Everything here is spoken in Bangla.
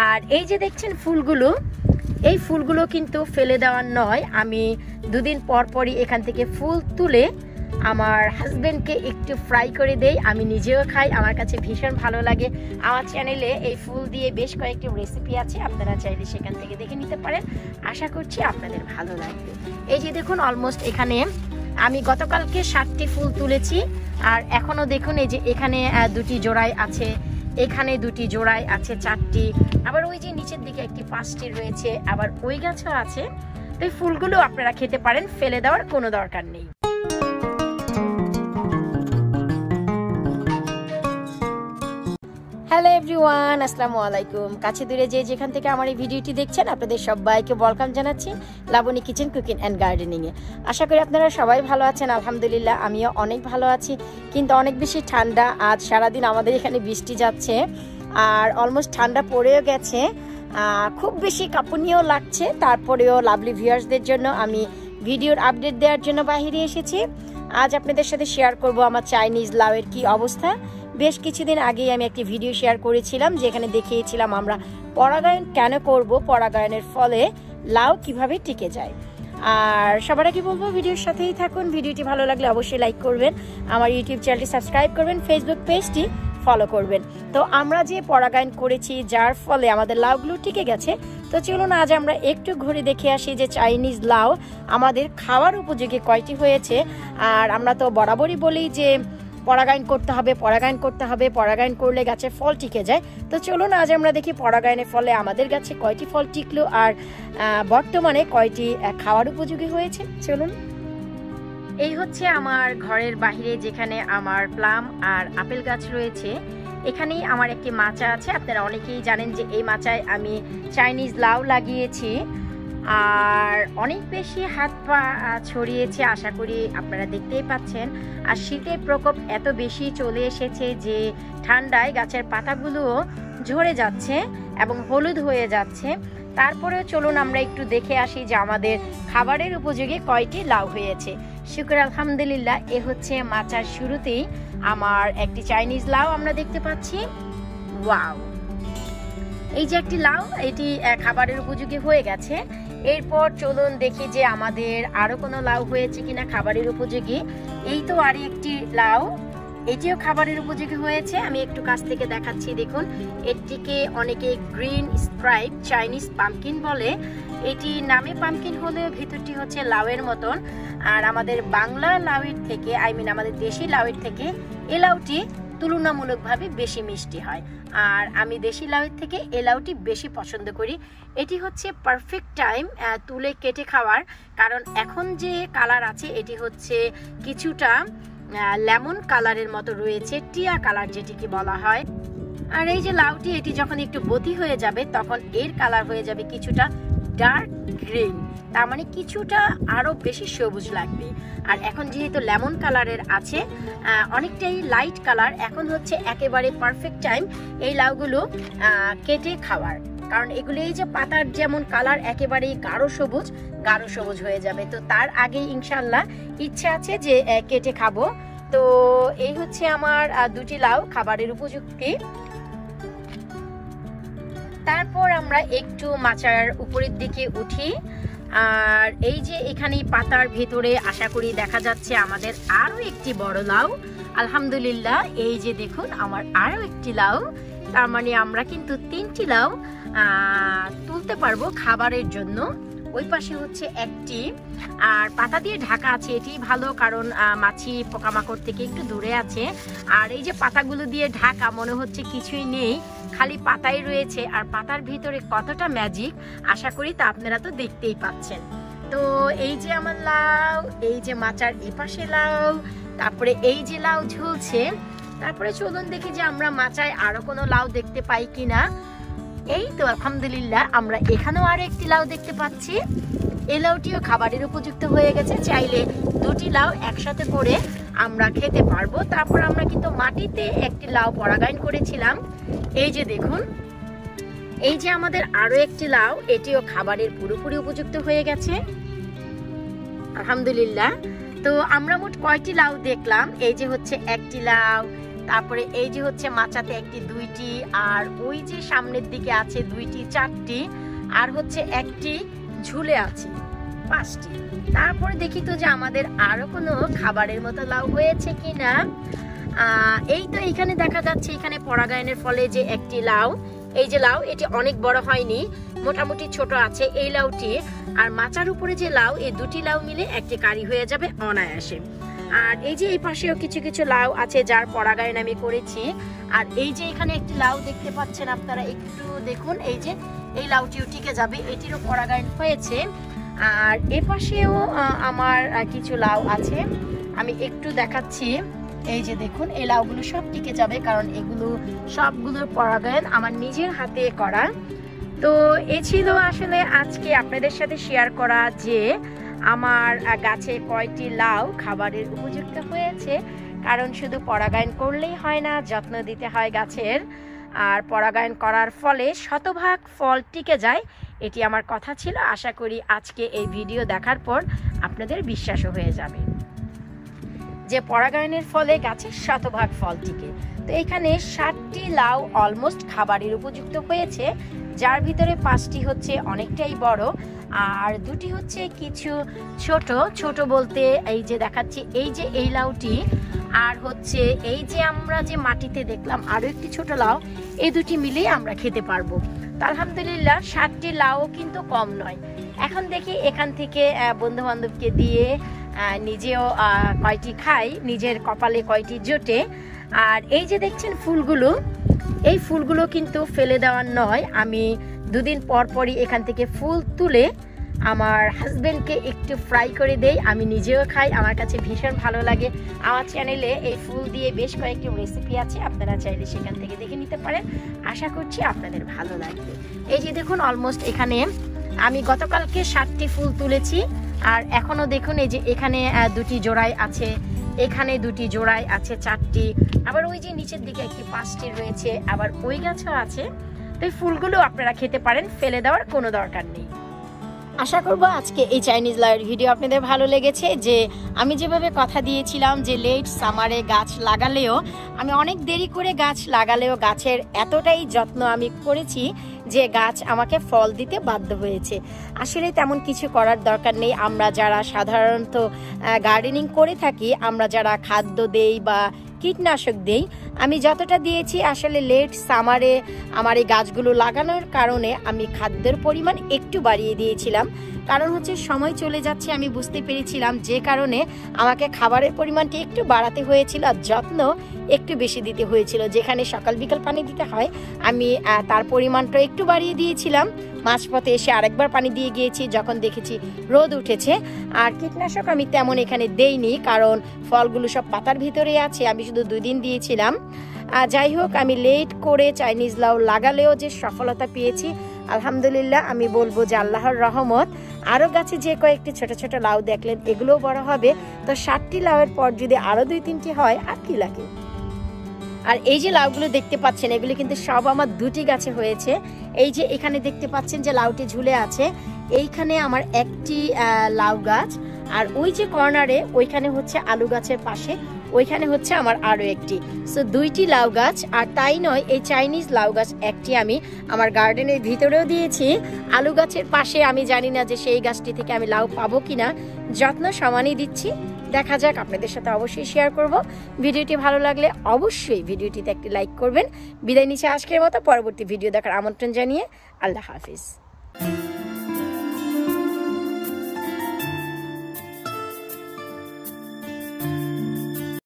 আর এই যে দেখছেন ফুলগুলো, এই ফুলগুলো কিন্তু ফেলে দেওয়ার নয়, আমি দুদিন পর পরই এখান থেকে ফুল তুলে আমার হাজবেন্ডকে একটু ফ্রাই করে দেই, আমি নিজেও খাই, আমার কাছে ভীষণ ভালো লাগে। আমার চ্যানেলে এই ফুল দিয়ে বেশ কয়েকটি রেসিপি আছে, আপনারা চাইলে সেখান থেকে দেখে নিতে পারেন, আশা করছি আপনাদের ভালো লাগবে। এই যে দেখুন অলমোস্ট এখানে আমি গতকালকে 7টি ফুল তুলেছি, আর এখনো দেখুন এই যে এখানে 2টি জোড়ায় আছে, এখানে 2টি জোড়ায় আছে 4টি, আবার ওই যে নিচের দিকে একটি 5টি রয়েছে, আবার ওই গাছও আছে। তো এই ফুলগুলো আপনারা খেতে পারেন, ফেলে দেওয়ার কোনো দরকার নেই। হ্যালো এভরিওয়ান, আসসালামু আলাইকুম। কাছে দূরে যে যেখান থেকে আমার এই ভিডিওটি দেখছেন, আপনাদের সবাইকে ওয়েলকাম জানাচ্ছি লাবণী কিচেন কুকিং অ্যান্ড গার্ডেনিংয়ে। আশা করি আপনারা সবাই ভালো আছেন। আলহামদুলিল্লাহ আমিও অনেক ভালো আছি, কিন্তু অনেক বেশি ঠান্ডা। আজ সারাদিন আমাদের এখানে বৃষ্টি যাচ্ছে, আর অলমোস্ট ঠান্ডা পড়েও গেছে, খুব বেশি কাঁপুনিও লাগছে। তারপরেও লাভলি ভিউয়ার্সদের জন্য আমি ভিডিওর আপডেট দেওয়ার জন্য বাইরে এসেছি। আজ আপনাদের সাথে শেয়ার করব আমার চাইনিজ লাউয়ের কি অবস্থা। বেশ কিছুদিন আগেই আমি একটি ভিডিও শেয়ার করেছিলাম, যেখানে দেখিয়েছিলাম আমরা পরাগায়ন কেন করব, পরাগায়নের ফলে লাউ কিভাবে টিকে যায়। আর সবার আগে বলবো ভিডিওর সাথেই থাকুন। ভিডিওটি ভালো লাগলে অবশ্যই লাইক করবেন, আমার ইউটিউব চ্যানেলটি সাবস্ক্রাইব করবেন, ফেসবুক পেজটি ফলো করবেন। তো আমরা যে পরাগায়ন করেছি, যার ফলে আমাদের লাউগুলো টিকে গেছে, তো চলুন আজ আমরা একটু ঘুরে দেখে আসি যে চাইনিজ লাউ আমাদের খাওয়ার উপযোগী কয়টি হয়েছে। আর আমরা তো বরাবরই বলি যে পরাগায়ন করতে হবে, পরাগায়ন করতে হবে, পরাগায়ন করলে গাছের ফল টিকে যায়। তো চলুন আজ আমরা দেখি পরাগায়নের ফলে আমাদের গাছে কয়টি ফল টিকলো, আর বর্তমানে কয়টি খাওয়ার উপযোগী হয়েছে। চলুন। এই হচ্ছে আমার ঘরের বাহিরে, যেখানে আমার প্লাম আর আপেল গাছ রয়েছে। এখানেই আমার একটি মাচা আছে। আপনারা অনেকেই জানেন যে এই মাচায় আমি চাইনিজ লাউ লাগিয়েছি, আর অনেক বেশি হাত পা ছড়িয়েছে, আশা করি আপনারা দেখতেই পাচ্ছেন। আর শীতের প্রকোপ এত বেশি চলে এসেছে যে ঠান্ডায় গাছের পাতাগুলোও ঝরে যাচ্ছে এবং হলুদ হয়ে যাচ্ছে। তারপরেও চলুন আমরা একটু দেখে আসি যে আমাদের খাবারের উপযোগী কয়টি লাউ হয়েছে। শুকর আলহামদুলিল্লাহ, এ হচ্ছে মাচার শুরুতেই আমার একটি চাইনিজ লাউ আমরা দেখতে পাচ্ছি। ওয়াও, এই যে একটি লাউ, এটি খাবারের উপযোগী হয়ে গেছে। এরপর চলুন দেখি যে আমাদের আরো কোনো লাউ হয়েছে কিনা খাবারের উপযোগী। এই তো আর একটি লাউ, এটিও খাবারের উপযোগী হয়েছে। আমি একটু কাছ থেকে দেখাচ্ছি, দেখুন এটিকে অনেকে গ্রিন স্ট্রাইপ চাইনিজ পামকিন বলে। এটি নামে পামকিন হলেও ভিতরটি হচ্ছে লাউয়ের মতন। আর আমাদের বাংলা লাউয়ের থেকে, আমাদের দেশি লাউয়ের থেকে এই লাউটি তুলনামূলকভাবে বেশি মিষ্টি হয়। আর আমি দেশি লাউয়ের থেকে এই লাউটি বেশি পছন্দ করি। এটি হচ্ছে পারফেক্ট টাইম তুলে কেটে খাওয়ার, কারণ এখন যে কালার আছে এটি হচ্ছে কিছুটা লেমন কালারের মতো রয়েছে, টিয়া কালার যেটিকে বলা হয়। আর এই যে লাউটি, এটি যখন একটু বতি হয়ে যাবে তখন এর কালার হয়ে যাবে কিছুটা ডার্ক গ্রিন, তার মানে কিছুটা আরো বেশি সবুজ লাগবে। আর এখন যেহেতু লেমন কালারের আছে, অনেকটাই লাইট কালার, এখন হচ্ছে একেবারে পারফেক্ট টাইম এই লাউগুলো কেটে খাওয়ার। কারণ এগুলো এই যে পাতার যেমন কালার একেবারেই গাঢ় সবুজ হয়ে যাবে। তো তার আগেই ইনশাল্লাহ ইচ্ছে আছে যে কেটে খাবো। তো এই হচ্ছে আমার 2টি লাউ খাবারের উপযুক্তি। তারপর আমরা একটু মাচার উপরের দিকে উঠি, আর এই যে এখানে পাতার ভেতরে আশা করি দেখা যাচ্ছে আমাদের আরো একটি বড় লাউ। আলহামদুলিল্লাহ, এই যে দেখুন আমার আরো একটি লাউ, তার মানে আমরা কিন্তু 3টি লাউ তুলতে পারবো খাবারের জন্য। ওই পাশে হচ্ছে একটি, আর পাতা দিয়ে ঢাকা আছে, এটি ভালো, কারণ মাছি পোকামাকড় থেকে একটু দূরে আছে। আর এই যে পাতাগুলো দিয়ে ঢাকা, মনে হচ্ছে কিছুই নেই, খালি পাতাই রয়েছে। আর পাতার ভিতরে কতটা ম্যাজিক আশা করি তা আপনারা তো দেখতেই পাচ্ছেন। তো এই যে আমার লাউ, এই যে মাচার এপাশে লাউ, তারপরে এই যে লাউ ঝুলছে। তারপরে চলুন দেখি যে আমরা মাচায় আরো কোনো লাউ দেখতে পাই কিনা। এই তো আলহামদুলিল্লাহ, আমরা এখানেও আরো একটি লাউ দেখতে পাচ্ছি। এই লাউটিও খাবারের উপযুক্ত হয়ে গেছে, চাইলে 2টি লাউ একসাথে করে আমরা খেতে পারবো। তারপর আমরা কিন্তু মাটিতে একটি লাউ পরাগায়ন করেছিলাম। এই যে দেখুন, এই যে আমাদের আরো একটি লাউ, এটিও খাবারের পুরোপুরি উপযুক্ত হয়ে গেছে আলহামদুলিল্লাহ। তো আমরা মোট কয়টি লাউ দেখলাম? এই যে হচ্ছে একটি লাউ, তারপরে এই যে হচ্ছে মাচাতে একটি, দুইটি, আর ওই যে সামনের দিকে আছে দুইটি, চারটি, আর হচ্ছে একটি ঝুলে আছে, 5টি। তারপরে দেখি তো যে আমাদের আরো কোনো খাবারের মতো লাউ হয়েছে কিনা। এই তো এখানে দেখা যাচ্ছে, এখানে পরাগায়নের ফলে যে একটি লাউ, এই যে লাউ, এটি অনেক বড় হয়নি, মোটামুটি ছোট আছে এই লাউটি। আর মাচার উপরে যে লাউ, এই দুটি লাউ মিলে একটি কারি হয়ে যাবে অনায়াসে। আর এই যে এই পাশেও কিছু কিছু লাউ আছে যার পরাগায়ন আমি করেছি। আর এই যে এখানে একটি লাউ দেখতে পাচ্ছেন আপনারা, একটু দেখুন, এই যে এই লাউটিও টিকে যাবে, এটিরও পরাগায়ন হয়েছে। আর এ পাশেও আমার কিছু লাউ আছে, আমি একটু দেখাচ্ছি। এই যে দেখুন, এই লাউগুলো সব টিকে যাবে, কারণ এগুলো সবগুলোর পরাগায়ন আমার নিজের হাতে করা। তো এ ছিল আসলে আজকে আপনাদের সাথে শেয়ার করা যে আমার গাছে কয়টি লাউ খাবারের উপযুক্ত হয়েছে। কারণ শুধু পরাগায়ন করলেই হয় না, যত্ন দিতে হয় গাছের। আর পরাগায়ন করার ফলে শতভাগ ফল টিকে যায়, এটি আমার কথা ছিল। আশা করি আজকে এই ভিডিও দেখার পর আপনাদের বিশ্বাসও হয়ে যাবে যে পরাগায়নের ফলে গাছের শতভাগ ফল টিকে। তো এখানে 60টি লাউ অলমোস্ট খাবারের উপযুক্ত হয়েছে, যার ভিতরে 5টি হচ্ছে অনেকটাই বড়, আর 2টি হচ্ছে কিছু ছোট। ছোট বলতে এই যে দেখাচ্ছি, এই যে এই লাউটি, আর হচ্ছে এই যে আমরা যে মাটিতে দেখলাম আরো একটি ছোট লাউ, এই দুটি মিলেই আমরা খেতে পারবো। তো আলহামদুলিল্লাহ 60টি লাউ কিন্তু কম নয়। এখন দেখি এখান থেকে বন্ধু বান্ধবকে দিয়ে নিজেও কয়টি খাই, নিজের কপালে কয়টি জোটে। আর এই যে দেখছেন ফুলগুলো, এই ফুলগুলো কিন্তু ফেলে দেওয়ার নয়, আমি 2 দিন পর পরই এখান থেকে ফুল তুলে আমার হাজবেন্ডকে একটু ফ্রাই করে দেই, আমি নিজেও খাই, আমার কাছে ভীষণ ভালো লাগে। আমার চ্যানেলে এই ফুল দিয়ে বেশ কয়েকটি রেসিপি আছে, আপনারা চাইলে সেখান থেকে দেখে নিতে পারেন। আশা করছি আপনাদের ভালো লাগবে। এই যে দেখুন, অলমোস্ট এখানে আমি গতকালকে 60টি ফুল তুলেছি, আর এখনো দেখুন এই যে এখানে 2টি জোড়ায় আছে, এখানে 2টি জোড়ায় আছে 4টি, আবার ওই যে নিচের দিকে একটি 5টি রয়েছে, আবার ওই গাছও আছে। তো এই ফুলগুলো আপনারা খেতে পারেন, ফেলে দেওয়ার কোনো দরকার নেই। আশা করব আজকে এই চাইনিজ লাউয়ের ভিডিও আপনাদের ভালো লেগেছে। যে আমি যেভাবে কথা দিয়েছিলাম যে লেট সামারে গাছ লাগালেও, আমি অনেক দেরি করে গাছ লাগালেও গাছের এতটাই যত্ন আমি করেছি যে গাছ আমাকে ফল দিতে বাধ্য হয়েছে। আসলে তেমন কিছু করার দরকার নেই। আমরা যারা সাধারণত গার্ডেনিং করে থাকি, আমরা যারা খাদ্য দেই বা কীটনাশক দেই, আমি যতটা দিয়েছি আসলে লেট সামারে আমার এই গাছগুলো লাগানোর কারণে আমি খাদ্যের পরিমাণ একটু বাড়িয়ে দিয়েছিলাম। কারণ হচ্ছে সময় চলে যাচ্ছে, আমি বুঝতে পেরেছিলাম, যে কারণে আমাকে খাবারের পরিমাণটি একটু বাড়াতে হয়েছিল, আর যত্ন একটু বেশি দিতে হয়েছিল। যেখানে সকাল বিকাল পানি দিতে হয়, আমি তার পরিমাণটা একটু বাড়িয়ে দিয়েছিলাম। মাঝপথে এসে আরেকবার পানি দিয়ে গিয়েছি যখন দেখেছি রোদ উঠেছে। আর কীটনাশক আমি তেমন এখানে দেইনি, কারণ ফলগুলো সব পাতার ভিতরে আছে, আমি শুধু 2 দিন দিয়েছিলাম। যাই হোক, আমি লেট করে চাইনিজ লাউ লাগালেও যে সফলতা পেয়েছি, আলহামদুলিল্লাহ আমি বলবো যে আল্লাহর রহমত। আরও গাছে যে কয়েকটি ছোট ছোট লাউ দেখলেন, এগুলোও বড় হবে। তো 60টি লাউয়ের পর যদি আরও 2-3টি হয়, আর কি লাগে। আর এই যে লাউগুলো দেখতে পাচ্ছেন, এগুলো কিন্তু সব আমার 2টি গাছে হয়েছে। এই যে এখানে দেখতে পাচ্ছেন যে লাউটি ঝুলে আছে, এইখানে আমার একটি লাউ গাছ, আর ওই যে কর্নারে ওইখানে হচ্ছে আলু গাছের পাশে, ওইখানে হচ্ছে আমার আরো একটি। সো 2টি লাউ গাছ। আর তাই নয়, এই চাইনিজ লাউ গাছ একটি আমি আমার গার্ডেনের ভিতরেও দিয়েছি, আলু গাছের পাশে। আমি জানি না যে সেই গাছটি থেকে আমি লাউ পাবো কিনা, যত্ন সমানই দিচ্ছি। দেখা যাক, আপনাদের সাথে অবশ্যই শেয়ার করব। ভিডিওটি ভালো লাগলে অবশ্যই ভিডিওটিতে একটি লাইক করবেন। বিদায় নিচ্ছি আজকের মতো, পরবর্তী ভিডিও দেখার আমন্ত্রণ জানিয়ে আল্লাহ হাফিজ।